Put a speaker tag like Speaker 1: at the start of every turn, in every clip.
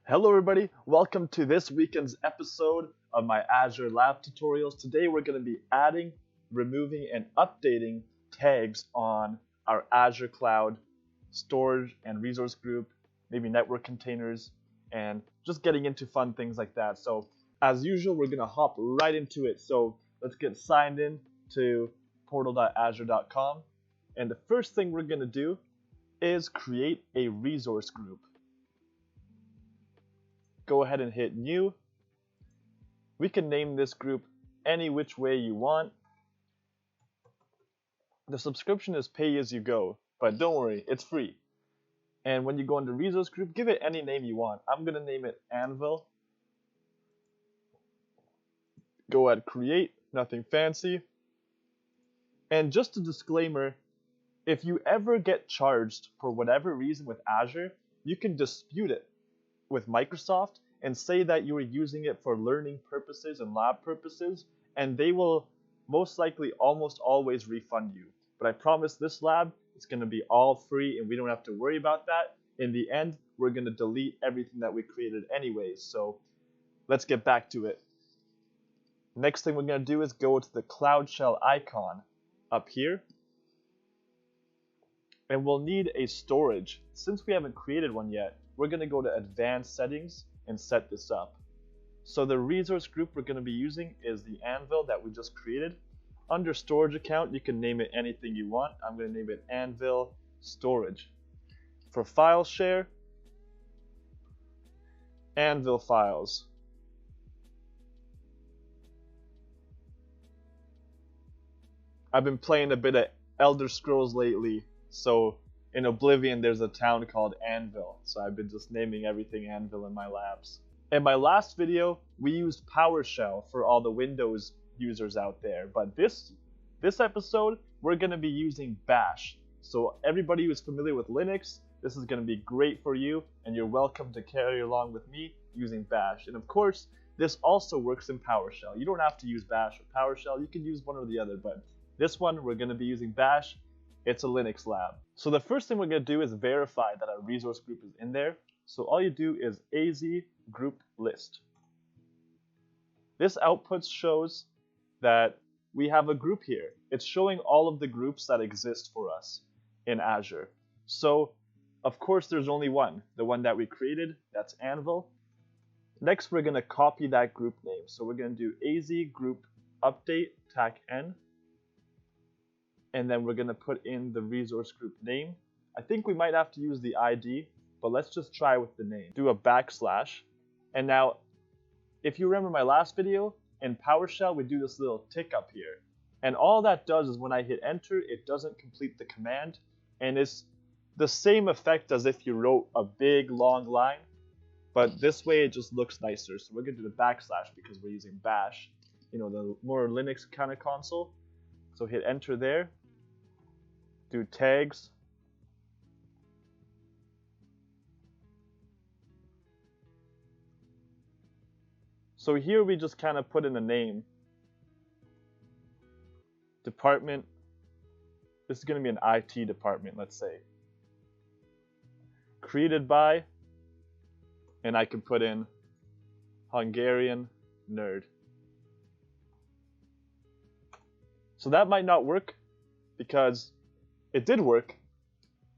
Speaker 1: Hello everybody, welcome to this weekend's episode of my Azure Lab tutorials. Today we're going to be adding, removing, and updating tags on our Azure Cloud storage and resource group, maybe network containers, and just getting into fun things like that. So as usual, we're going to hop right into it. So let's get signed in to portal.azure.com. And the first thing we're going to do is create a resource group. Go ahead and hit new. We can name this group any which way you want. The subscription is pay as you go, but don't worry, it's free. And when you go into resource group, give it any name you want. I'm going to name it Anvil. Go ahead, create, nothing fancy. And just a disclaimer, if you ever get charged for whatever reason with Azure, you can dispute it with Microsoft and say that you were using it for learning purposes and lab purposes, and they will most likely almost always refund you. But I promise this lab is going to be all free and we don't have to worry about that. In the end, we're going to delete everything that we created anyways, so let's get back to it. Next thing we're going to do is go to the Cloud Shell icon up here, and we'll need a storage. Since we haven't created one yet, we're going to go to Advanced Settings and set this up. So the resource group we're going to be using is the Anvil that we just created. Under Storage Account, you can name it anything you want. I'm going to name it Anvil Storage. For File Share, Anvil Files. I've been playing a bit of Elder Scrolls lately, so in Oblivion, there's a town called Anvil, so I've been just naming everything Anvil in my labs. In my last video, we used PowerShell for all the Windows users out there, but this episode, we're going to be using Bash. So everybody who's familiar with Linux, this is going to be great for you, and you're welcome to carry along with me using Bash. And of course, this also works in PowerShell. You don't have to use Bash or PowerShell, you can use one or the other, but this one, we're going to be using Bash. It's a Linux lab. So the first thing we're going to do is verify that our resource group is in there. So all you do is az group list. This output shows that we have a group here. It's showing all of the groups that exist for us in Azure. So of course there's only one, the one that we created, that's Anvil. Next we're going to copy that group name. So we're going to do az group update tac n. And then we're going to put in the resource group name. I think we might have to use the ID, but let's just try with the name. Do a backslash. And now, if you remember my last video, in PowerShell, we do this little tick up here. And all that does is when I hit enter, it doesn't complete the command. And it's the same effect as if you wrote a big, long line. But this way, it just looks nicer. So we're going to do the backslash because we're using Bash, the more Linux kind of console. So hit enter there. Do tags. So here we just kind of put in a name. Department. This is going to be an IT department, let's say. Created by, and I can put in Hungarian nerd. So that might not work because it did work,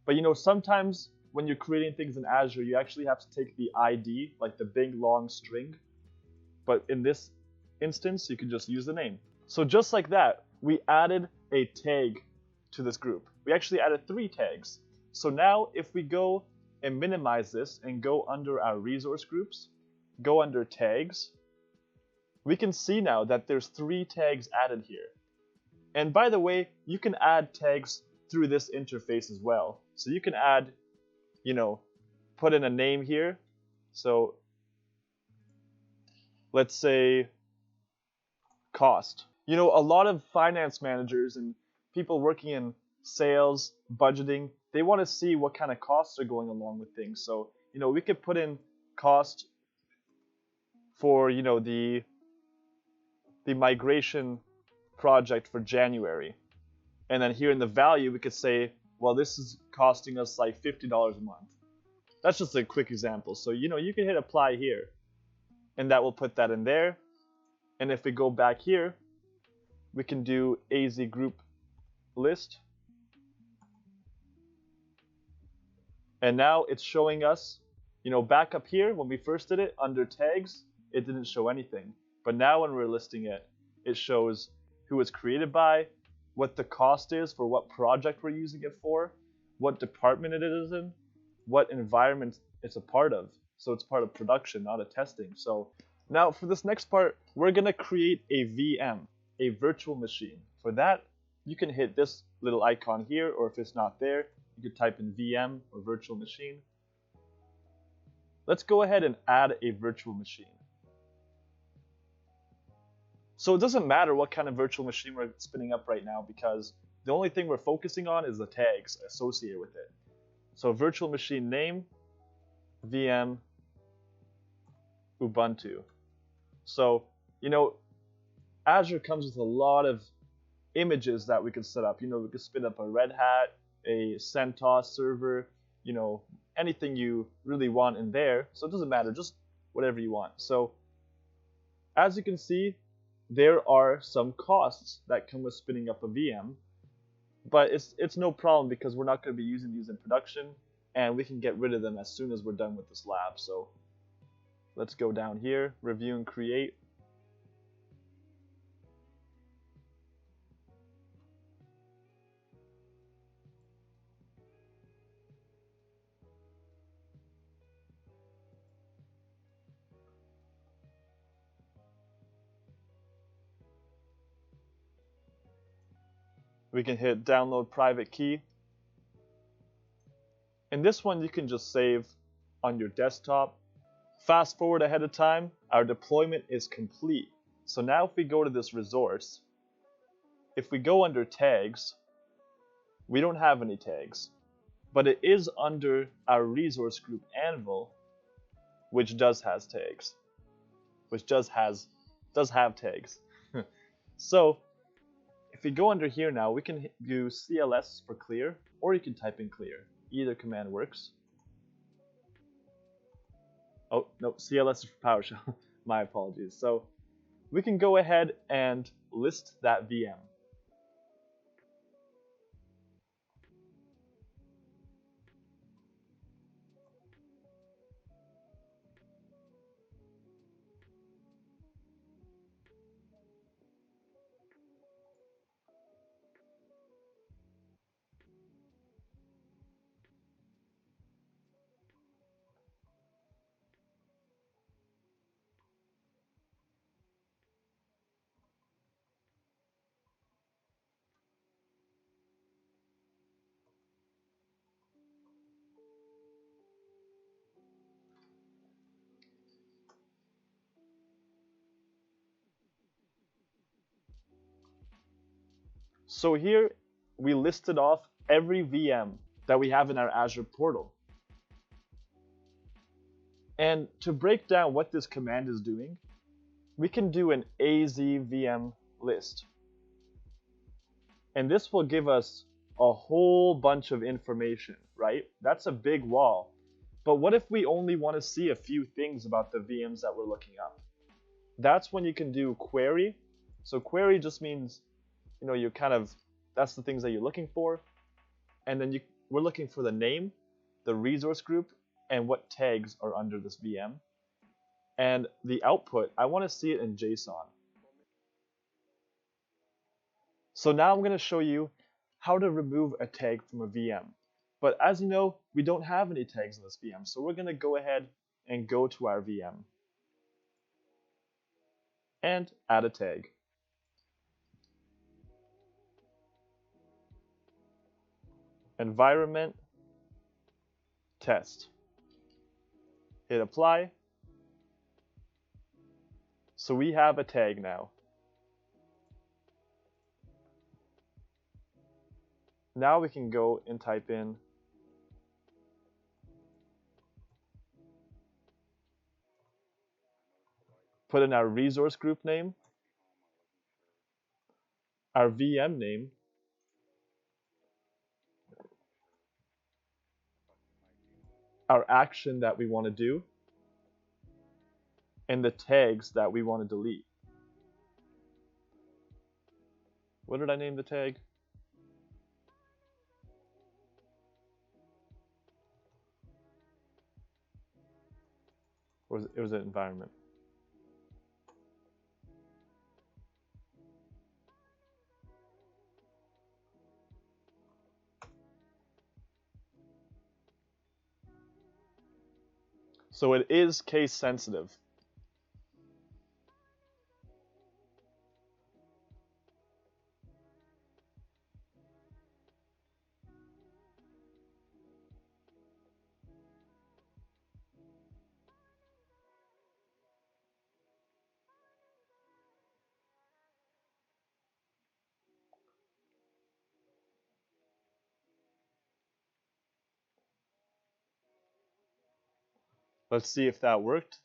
Speaker 1: but sometimes when you're creating things in Azure, you actually have to take the ID, like the big long string, but in this instance, you can just use the name. So just like that, we added a tag to this group. We actually added 3 tags. So now if we go and minimize this and go under our resource groups, go under tags, we can see now that there's 3 tags added here. And by the way, you can add tags through this interface as well. So you can add, put in a name here. So let's say cost. A lot of finance managers and people working in sales, budgeting, they want to see what kind of costs are going along with things. So, we could put in cost for, the migration project for January. And then here in the value, we could say, well, this is costing us like $50 a month. That's just a quick example. So, you can hit apply here, and that will put that in there. And if we go back here, we can do AZ group list. And now it's showing us, back up here when we first did it under tags, it didn't show anything. But now when we're listing it, it shows who it's created by, what the cost is for what project we're using it for, what department it is in, what environment it's a part of. So it's part of production, not a testing. So now for this next part, we're going to create a VM, a virtual machine. For that, you can hit this little icon here, or if it's not there, you could type in VM or virtual machine. Let's go ahead and add a virtual machine. So it doesn't matter what kind of virtual machine we're spinning up right now, because the only thing we're focusing on is the tags associated with it. So virtual machine name, VM, Ubuntu. So, Azure comes with a lot of images that we could set up. We could spin up a Red Hat, a CentOS server, anything you really want in there. So it doesn't matter, just whatever you want. So as you can see, there are some costs that come with spinning up a VM, but it's no problem because we're not going to be using these in production, and we can get rid of them as soon as we're done with this lab. So let's go down here, review and create. We can hit download private key. And this one you can just save on your desktop. Fast forward ahead of time, our deployment is complete. So now if we go to this resource, if we go under tags, we don't have any tags, but it is under our resource group Anvil, which does have tags. So if we go under here now, we can do CLS for clear, or you can type in clear. Either command works. Oh, no, CLS is for PowerShell. My apologies. So we can go ahead and list that VM. So here we listed off every VM that we have in our Azure portal. And to break down what this command is doing, we can do an azvm list. And this will give us a whole bunch of information, right? That's a big wall. But what if we only want to see a few things about the VMs that we're looking up? That's when you can do query. So query just means, that's the things that you're looking for. And then we're looking for the name, the resource group, and what tags are under this VM. And the output, I want to see it in JSON. So now I'm going to show you how to remove a tag from a VM. But as you know, we don't have any tags in this VM, so we're going to go ahead and go to our VM and add a tag. Environment test. Hit apply. So we have a tag now. Now we can go and type in put in our resource group name, our VM name, our action that we want to do, and the tags that we want to delete. What did I name the tag? Or it was an environment. So it is case sensitive. Let's see if that worked.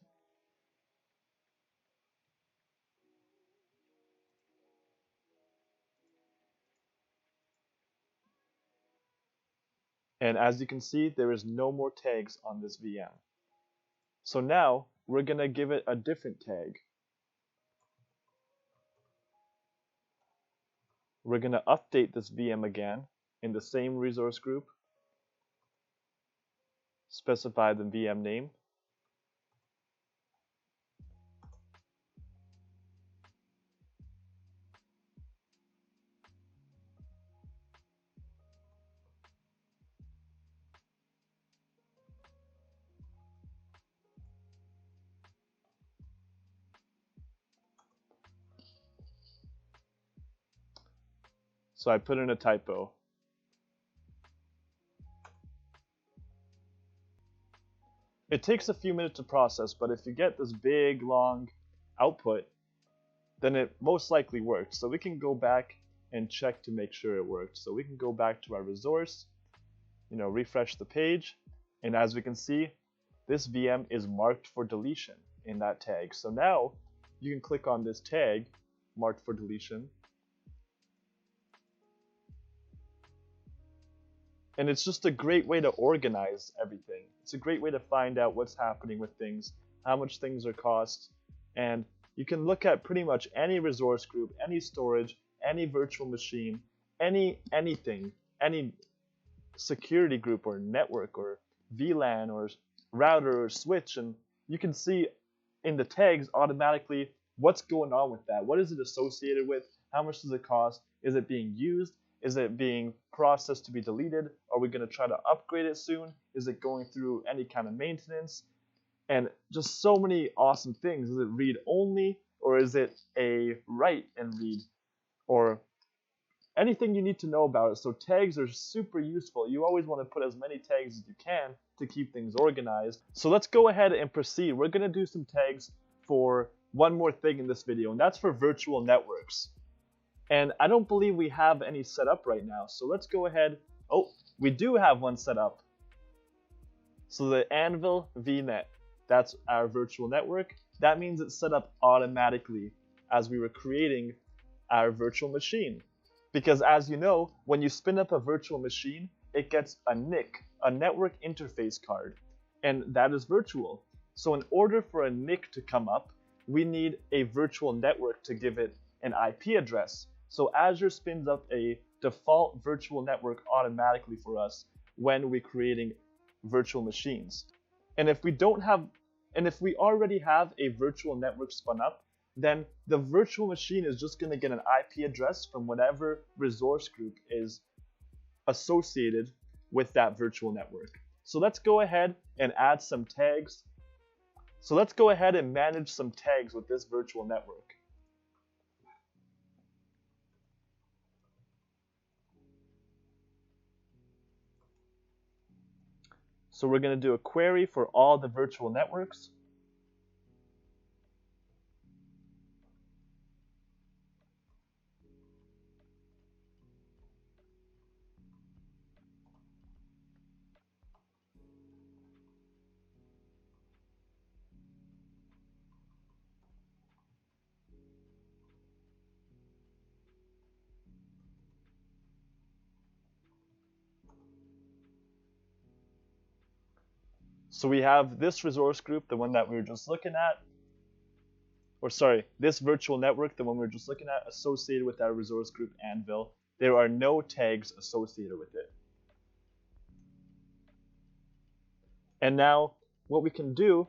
Speaker 1: And as you can see, there is no more tags on this VM. So now we're going to give it a different tag. We're going to update this VM again in the same resource group. Specify the VM name. So I put in a typo. It takes a few minutes to process, but if you get this big, long output, then it most likely worked. So we can go back and check to make sure it worked. So we can go back to our resource, refresh the page, and as we can see, this VM is marked for deletion in that tag. So now you can click on this tag, marked for deletion, and it's just a great way to organize everything. It's a great way to find out what's happening with things, how much things are cost, and you can look at pretty much any resource group, any storage, any virtual machine, anything, any security group or network or VLAN or router or switch, and you can see in the tags automatically what's going on with that. What is it associated with? How much does it cost? Is it being used? Is it being processed to be deleted? Are we going to try to upgrade it soon? Is it going through any kind of maintenance? And just so many awesome things. Is it read only, or is it a write and read, or anything you need to know about it? So tags are super useful. You always want to put as many tags as you can to keep things organized. So let's go ahead and proceed. We're going to do some tags for one more thing in this video, and that's for virtual networks. And I don't believe we have any set up right now. So let's go ahead. Oh, we do have one set up. So the Anvil VNet, that's our virtual network. That means it's set up automatically as we were creating our virtual machine. Because as you know, when you spin up a virtual machine, it gets a NIC, a network interface card, and that is virtual. So in order for a NIC to come up, we need a virtual network to give it an IP address. So Azure spins up a default virtual network automatically for us when we're creating virtual machines. And if we already have a virtual network spun up, then the virtual machine is just going to get an IP address from whatever resource group is associated with that virtual network. So let's go ahead and add some tags. So let's go ahead and manage some tags with this virtual network. So we're going to do a query for all the virtual networks. So we have this resource group, the one that we were just looking at, or sorry, this virtual network, the one we were just looking at, associated with our resource group Anvil. There are no tags associated with it. And now what we can do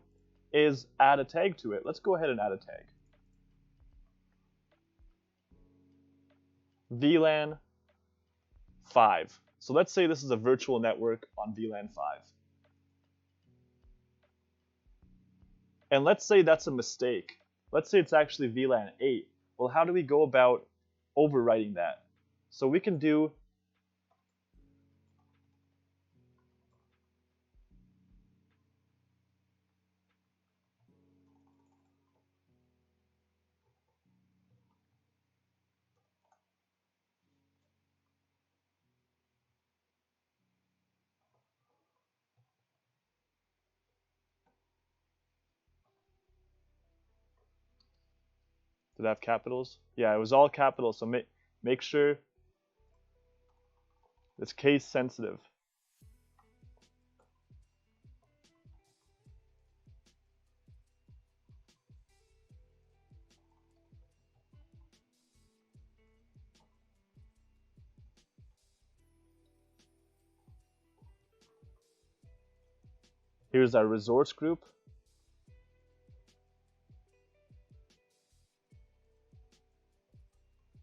Speaker 1: is add a tag to it. Let's go ahead and add a tag. VLAN 5. So let's say this is a virtual network on VLAN 5. And let's say that's a mistake. Let's say it's actually VLAN 8. Well, how do we go about overwriting that? So we can do Did it have capitals? Yeah, it was all capitals, so make sure it's case sensitive. Here's our resource group.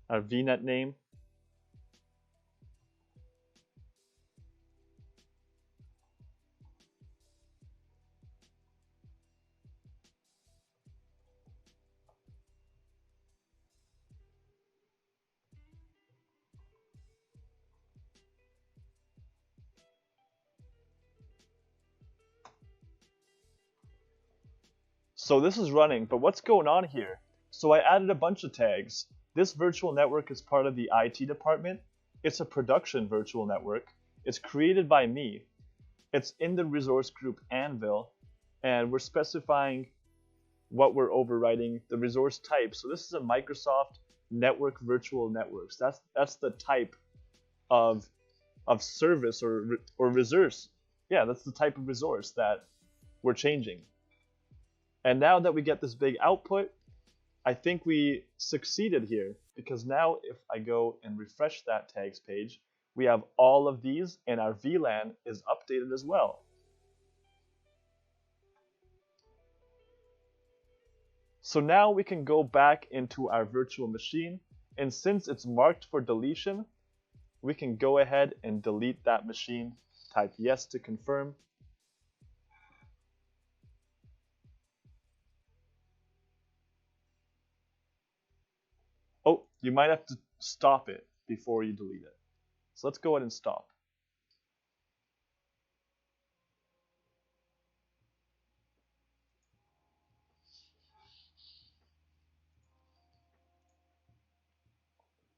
Speaker 1: Our VNet name. So this is running, but what's going on here? So I added a bunch of tags. This virtual network is part of the IT department. It's a production virtual network. It's created by me. It's in the resource group Anvil, and we're specifying what we're overwriting, the resource type. So this is a Microsoft Network Virtual Networks. That's the type of service or resource. Yeah, that's the type of resource that we're changing. And now that we get this big output, I think we succeeded here, because now if I go and refresh that tags page, we have all of these and our VLAN is updated as well. So now we can go back into our virtual machine, and since it's marked for deletion, we can go ahead and delete that machine. Type yes to confirm. Oh, you might have to stop it before you delete it. So let's go ahead and stop.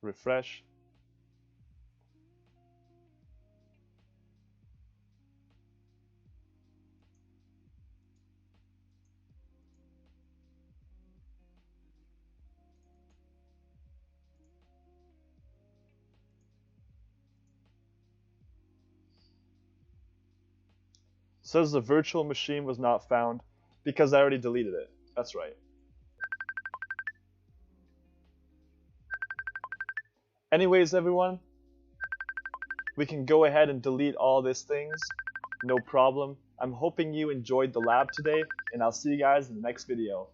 Speaker 1: Refresh. Says the virtual machine was not found because I already deleted it. That's right. Anyways, everyone, we can go ahead and delete all these things. No problem. I'm hoping you enjoyed the lab today, and I'll see you guys in the next video.